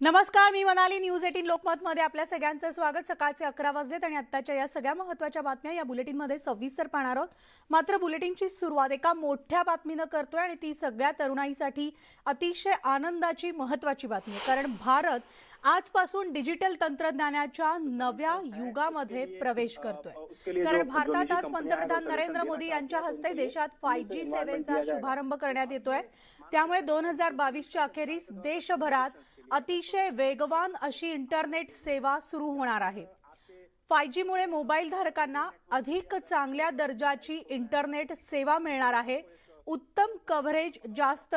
नमस्कार, मी मनाली. न्यूज 18 लोकमत मध्ये आपल्या सगळ्यांचं स्वागत. सकाळचे 11 वाजलेत आणि आत्ताच्या या सगळ्या महत्त्वाच्या बातम्या या बुलेटिनमध्ये सविस्तर पाहणार आहोत. मात्र बुलेटिनची सुरुवात एका मोठ्या बातमीनं करतोय आणि ती सगळ्या तरुणाईसाठी अतिशय आनंदाची महत्त्वाची बातमी आहे. कारण भारत आजपासून डिजिटल तंत्रज्ञानाच्या नव्या युगामध्ये प्रवेश करतोय. कारण भारतात आज पंतप्रधान नरेंद्र मोदी यांच्या हस्ते देशात 5G सेवेचा शुभारंभ करण्यात येतोय. त्यामुळे 2022च्या अखेरीस देशभरात अतिशय वेगवान अशी इंटरनेट सेवा सुरू होणार आहे. 5G मुळे मोबाईल धारकांना अधिक चांगल्या दर्जाची इंटरनेट सेवा मिळणार आहे. उत्तम कव्हरेज, जास्त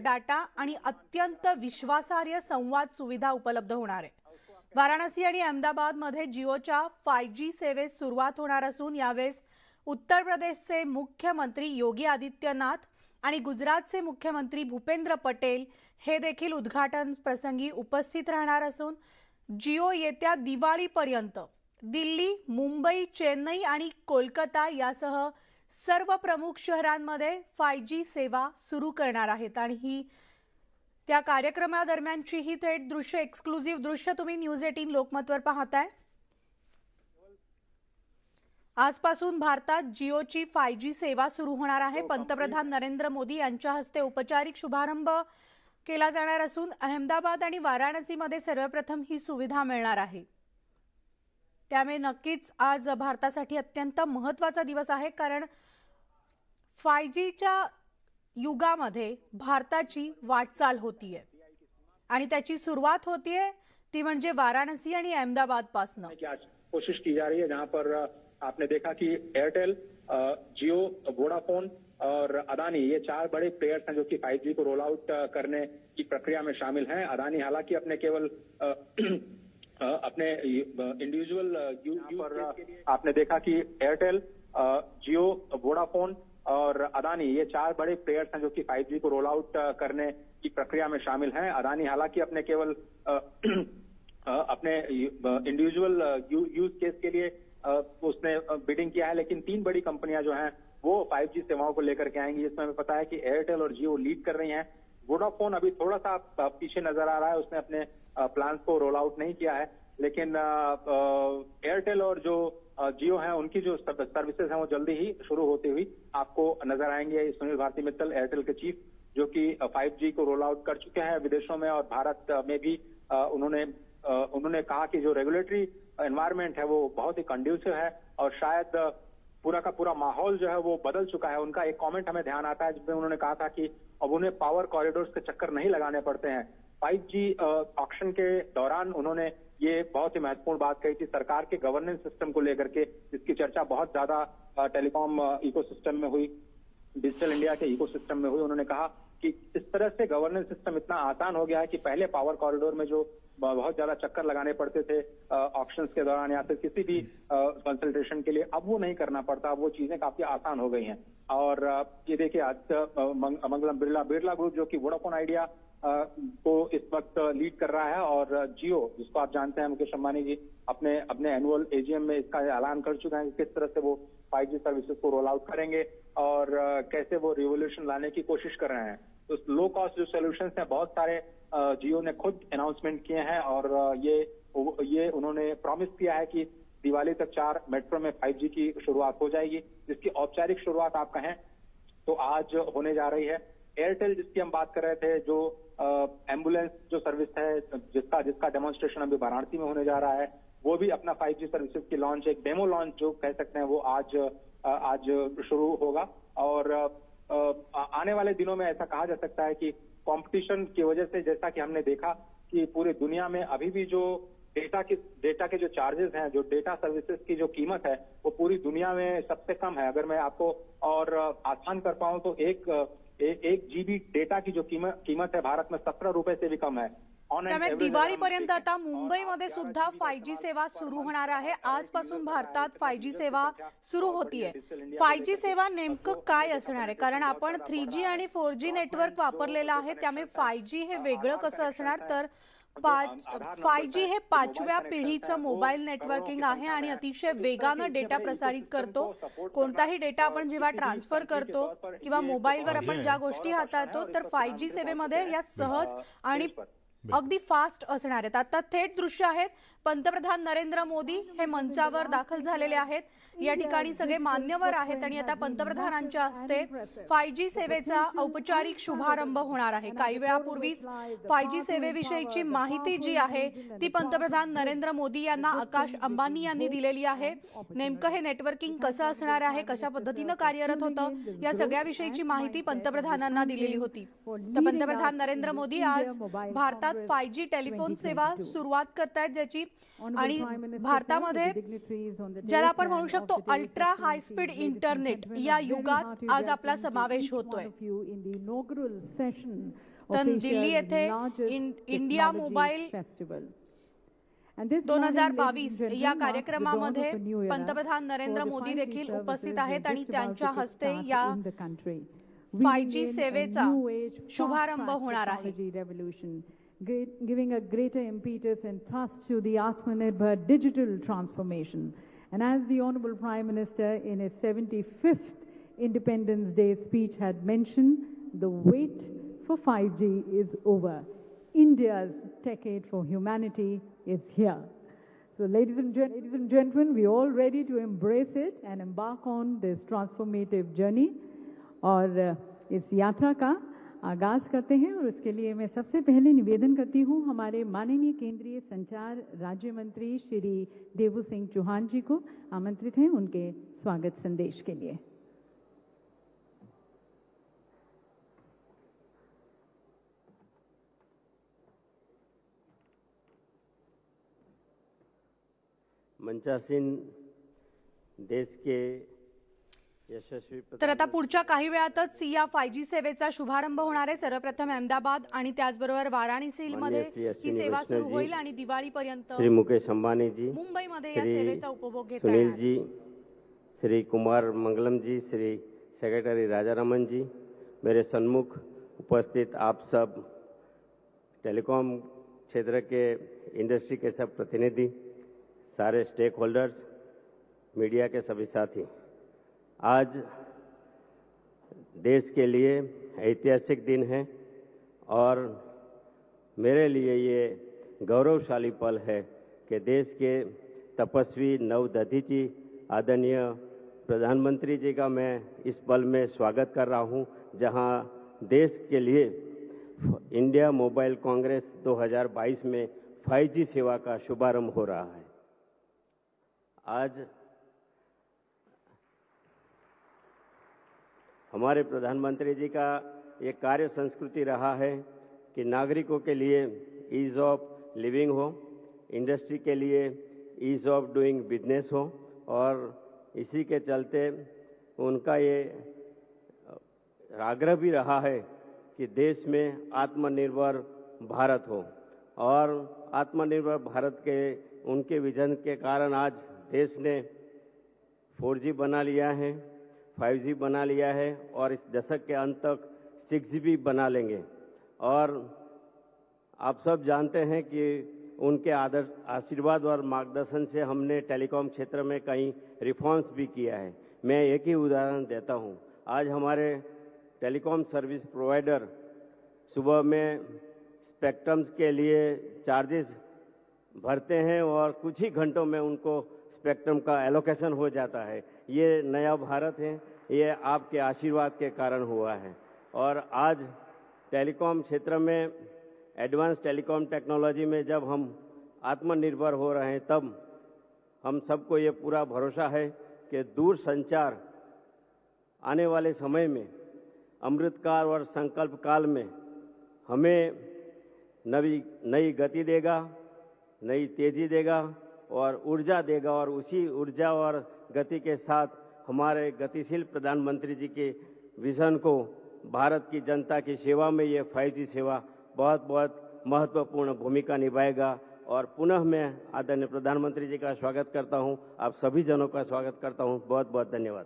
डाटा आणि अत्यंत विश्वासार्ह संवाद सुविधा उपलब्ध होणार आहे. वाराणसी आणि अहमदाबाद मध्ये जिओच्या 5G सेवेस सुरुवात होणार असून यावेळेस उत्तर प्रदेशचे मुख्यमंत्री योगी आदित्यनाथ आणि गुजरातचे मुख्यमंत्री भूपेंद्र पटेल हे देखील उद्घाटन प्रसंगी उपस्थित राहणार असून जिओ येत्या दिवाळीपर्यंत दिल्ली, मुंबई, चेन्नई आणि कोलकाता यासह सर्व प्रमुख शहरांमध्ये 5G सेवा सुरू करणार आहेत. आणि ही त्या कार्यक्रमादरम्यानची ही थेट दृश्य, एक्सक्लुझिव्ह दृश्य तुम्ही न्यूज 18 लोकमतवर पाहताय. आजपासून भारतात जिओची 5G सेवा सुरू होणार आहे. पंतप्रधान नरेंद्र मोदी यांच्या हस्ते औपचारिक शुभारंभ केला जाणार असून अहमदाबाद आणि वाराणसीमध्ये सर्वप्रथम ही सुविधा मिळणार आहे. त्यामुळे नक्कीच आज भारतासाठी अत्यंत महत्त्वाचा दिवस आहे. कारण 5Gच्या युगामध्ये भारताची वाटचाल होतीये आणि त्याची सुरुवात होतीये ती म्हणजे वाराणसी आणि अहमदाबाद पासून. कोशिश की जा रही है जहां पर आपने देखा कि एयरटेल, जियो, वोडाफोन और अदानी ये चार बड़े प्लेयर्स हैं जो कि 5G को रोल आउट करने की प्रक्रिया में शामिल हैं. अदानी हालांकि अपने केवल अपने इंडिविजुअल पर आपने देखा कि एयरटेल, जियो, वोडाफोन और अदानी ये चार बड़े प्लेयर्स हैं जो कि 5G को रोल आउट करने की प्रक्रिया में शामिल हैं. अदानी हालांकि अपने केवल अपने इंडिविजुअल यूज केस के लिए उसने बिडिंग किया है, लेकिन तीन बड़ी कंपनियां जो हैं वो 5G सेवाओं को लेकर के आएंगी. इसमें हमें पता है कि एयरटेल और जियो लीड कर रही हैं. वोडाफोन अभी थोड़ा सा पीछे नजर आ रहा है, उसने अपने प्लान्स को रोल आउट नहीं किया है. लेकिन एयरटेल और जो जियो हैं उनकी जो सर्विसेज हैं वो जल्दी ही शुरू होती हुई आपको नजर आएंगे. सुनील भारती मित्तल, एयरटेल के चीफ, जो कि 5G को रोल आउट कर चुके हैं विदेशों में और भारत में भी, उन्होंने कहा कि जो रेगुलेटरी एनवायरनमेंट है वो बहुत ही कंड्यूसिव है और शायद पूरा का पूरा माहौल जो है वो बदल चुका है. उनका एक कमेंट हमें ध्यान आता है जिसमें उन्होंने कहा था कि अब उन्हें पावर कॉरिडोर्स के चक्कर नहीं लगाने पड़ते हैं. 5G ऑक्शन के दौरान उन्होंने ये बहुत ही महत्वपूर्ण बात कही थी सरकार के गवर्नेंस सिस्टम को लेकर के, जिसकी चर्चा बहुत ज्यादा टेलीकॉम इकोसिस्टम में हुई, डिजिटल इंडिया के इकोसिस्टम में हुई. उन्होंने कहा कि इस तरह से गवर्नेंस सिस्टम इतना आसान हो गया है कि पहले पावर कॉरिडोर में जो बहुत ज्यादा चक्कर लगाने पड़ते थे ऑक्शंस के दौरान या फिर किसी भी कंसल्टेशन के लिए, अब वो नहीं करना पड़ता. वो चीजें काफी आसान हो गई हैं. और ये देखिए आज मंगलम बिरला ग्रुप जो कि वोडाफोन आइडिया को इस वक्त लीड कर रहा है और जियो, जिसको आप जानते हैं मुकेश अंबानी जी अपने एनुअल एजीएम में इसका ऐलान कर चुके हैं कि किस तरह से वो 5G सर्विसेज को रोल आउट करेंगे और कैसे वो रिवोल्यूशन लाने की कोशिश कर रहे हैं. तो लो कॉस्ट जो सोल्यूशंस हैं बहुत सारे जियो ने खुद अनाउंसमेंट किए हैं और ये उन्होंने प्रॉमिस किया है कि दिवाली तक 4 मेट्रो में 5G की शुरुआत हो जाएगी, जिसकी औपचारिक शुरुआत आप कहें तो आज होने जा रही है. एयरटेल जिसकी हम बात कर रहे थे, जो एम्बुलेंस जो सर्विस है जिसका डेमोन्स्ट्रेशन अभी वाराणसी में होने जा रहा है, वो भी अपना 5G सर्विसेज की लॉन्च, एक डेमो लॉन्च जो कह सकते हैं वो आज शुरू होगा. और आने वाले दिनों में ऐसा कहा जा सकता है कि कंपटीशन की वजह से, जैसा कि हमने देखा कि पूरी दुनिया में अभी भी जो डेटा के जो चार्जेस हैं, जो डेटा सर्विसेज की जो कीमत है वो पूरी दुनिया में सबसे कम है. अगर मैं आपको और आसान कर पाऊं तो एक GB डेटा की जो कीमत है भारत में 17 रुपए से भी कम है. त्यामुळे दिवाळीपर्यंत आता मुंबईमध्ये सुद्धा 5G सेवा सुरू होणार आहे. आजपासून भारतात 5G सेवा सुरू होतीये. 5G सेवा नेमकं काय असणार आहे? कारण आपण 3G आणि 4G नेटवर्क वापरलेलं आहे, त्यामुळे 5G हे वेगळं कसं असणार? तर 5G हे 5व्या पिढीचं मोबाईल नेटवर्किंग आहे आणि अतिशय वेगानं डेटा प्रसारित करतो. कोणताही डेटा आपण जेव्हा ट्रान्सफर करतो किंवा मोबाईलवर आपण ज्या गोष्टी हाताळतो तर 5G सेवेमध्ये या सहज आणि अगदी फास्ट असणार आहेत. आता थेट दृश्य आहेत. पंतप्रधान नरेंद्र मोदी हे मंचावर दाखल झालेले आहेत. या ठिकाणी सगळे मान्यवर आहेत आणि आता पंतप्रधानांच्या हस्ते 5G सेवेचा औपचारिक शुभारंभ होणार आहे. काही वेळापूर्वीच 5G सेवेविषयीची माहिती जी आहे ती पंतप्रधान नरेंद्र मोदी यांना आकाश अंबानी यांनी दिलेली आहे. नेमकं हे नेटवर्किंग कसं असणार आहे, कशा पद्धतीनं कार्यरत होतं, या सगळ्याविषयीची माहिती पंतप्रधानांना दिलेली होती. तर पंतप्रधान नरेंद्र मोदी आज भारतात 5G टेलिफोन सेवा सुरुवात करतायत, ज्याची आणि भारतामध्ये ज्याला आपण म्हणू शकतो अल्ट्रा हाय स्पीड इंटरनेट या युगात आज आपला समावेश होतोय. तर दिल्ली येथे इंडिया मोबाईल 2022 या कार्यक्रमामध्ये पंतप्रधान नरेंद्र मोदी देखील उपस्थित आहेत आणि त्यांच्या हस्ते या 5G सेवेचा शुभारंभ होणार आहे. Giving a greater impetus and thrust to the Atmanirbhar digital transformation. And as the Honorable Prime Minister in his 75th Independence Day speech had mentioned, the wait for 5G is over. India's decade for humanity is here. So ladies and gentlemen, we are all ready to embrace it and embark on this transformative journey. और इस यात्रा का आगाज करते हैं और उसके लिए मैं सबसे पहले निवेदन करती हूं हमारे माननीय केंद्रीय संचार राज्य मंत्री श्री देवू सिंह चौहान जी को आमंत्रित हैं उनके स्वागत संदेश के लिए. मंचासीन देश के तर आता पुढच्या काही वेळातच या 5G सेवेचा शुभारंभ होणार आहे. सर्वप्रथम अहमदाबाद आणि त्याचबरोबर वाराणसीमध्ये ही सेवा सुरू होईल आणि दिवाळीपर्यंत श्री मुकेश अंबानी जी, मुंबईमध्ये या सेवेचा उपभोग घेता सुनील येणार. जी, श्री कुमार मंगलम जी, श्री सेक्रेटरी राजारामन जी, मेरे सन्मुख उपस्थित आप सब टेलीकॉम क्षेत्र के इंडस्ट्री के सब प्रतिनिधि, सारे स्टेक होल्डर्स, मीडिया के सभी साथी, आज देश के लिए ऐतिहासिक दिन है और मेरे लिए ये गौरवशाली पल है कि देश के तपस्वी नवदधिची आदरणीय प्रधानमंत्री जी का मैं इस पल में स्वागत कर रहा हूं, जहां देश के लिए इंडिया मोबाइल कांग्रेस 2022 में 5G सेवा का शुभारंभ हो रहा है. आज हमारे प्रधानमंत्री जी का ये कार्य संस्कृति रहा है कि नागरिकों के लिए ईज ऑफ लिविंग हो, इंडस्ट्री के लिए ईज ऑफ डूइंग बिजनेस हो और इसी के चलते उनका ये आग्रह भी रहा है कि देश में आत्मनिर्भर भारत हो और आत्मनिर्भर भारत के उनके विजन के कारण आज देश ने 4G बना लिया है, 5G बना लिया है और इस दशक के अंत तक 6G भी बना लेंगे. और आप सब जानते हैं कि उनके आशीर्वाद और मार्गदर्शन से हमने टेलीकॉम क्षेत्र में कई रिफॉर्म्स भी किया है. मैं एक ही उदाहरण देता हूं. आज हमारे टेलीकॉम सर्विस प्रोवाइडर सुबह में स्पेक्ट्रम्स के लिए चार्जेस भरते हैं और कुछ ही घंटों में उनको स्पेक्ट्रम का एलोकेशन हो जाता है. ये नया भारत है, ये आपके आशीर्वाद के कारण हुआ है. और आज टेलीकॉम क्षेत्र में एडवांस टेलीकॉम टेक्नोलॉजी में जब हम आत्मनिर्भर हो रहे हैं, तब हम सबको ये पूरा भरोसा है कि दूर संचार आने वाले समय में अमृतकाल और संकल्प काल में हमें नई गति देगा, नई तेजी देगा और ऊर्जा देगा. और उसी ऊर्जा और गति के साथ हमारे गतिशील प्रधानमंत्री जी के विजन को भारत की जनता की सेवा में ये 5G सेवा बहुत बहुत महत्वपूर्ण भूमिका निभाएगा. और पुनः मैं आदरणीय प्रधानमंत्री जी का स्वागत करता हूं, आप सभी जनों का स्वागत करता हूं. बहुत बहुत धन्यवाद.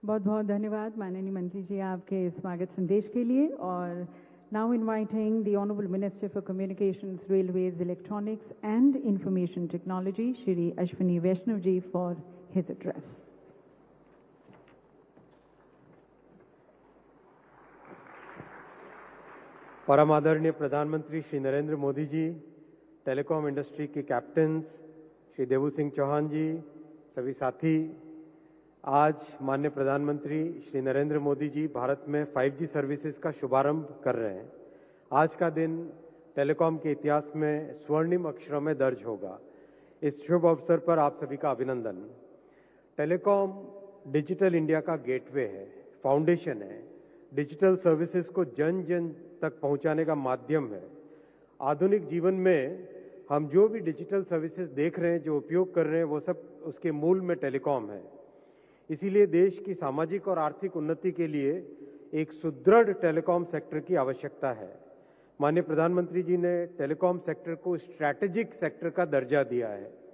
बहुत बहुत धन्यवाद माननीय मंत्री जी आपके स्वागत संदेश के लिए. और now inviting the Honorable Minister for Communications, Railways, Electronics and Information Technology, Shri Ashwini Vaishnav ji, for his address. परम आदरणीय प्रधानमंत्री श्री नरेंद्र मोदी जी, टेलीकॉम इंडस्ट्री के कैप्टन्स श्री देवू सिंह चौहान जी, सभी साथी, आज माननीय प्रधानमंत्री श्री नरेंद्र मोदी जी भारत में 5G सर्विसेज का शुभारंभ कर रहे हैं। आज का दिन टेलीकॉम के इतिहास में स्वर्णिम अक्षरों में दर्ज होगा। इस शुभ अवसर पर आप सभी का अभिनंदन। टेलीकॉम डिजिटल इंडिया का गेटवे है, फाउंडेशन है, डिजिटल सर्विसेज को जन जन तक पहुंचाने का माध्यम है। आधुनिक जीवन में हम जो भी डिजिटल सर्विसेज देख रहे हैं, जो उपयोग कर रहे हैं, वो सब उसके मूल में टेलीकॉम है। इसीलिए देश की सामाजिक और आर्थिक उन्नति के लिए एक सुदृढ़ टेलीकॉम सेक्टर की आवश्यकता है। माननीय प्रधानमंत्री जी ने टेलीकॉम सेक्टर को स्ट्रैटेजिक सेक्टर का दर्जा दिया है।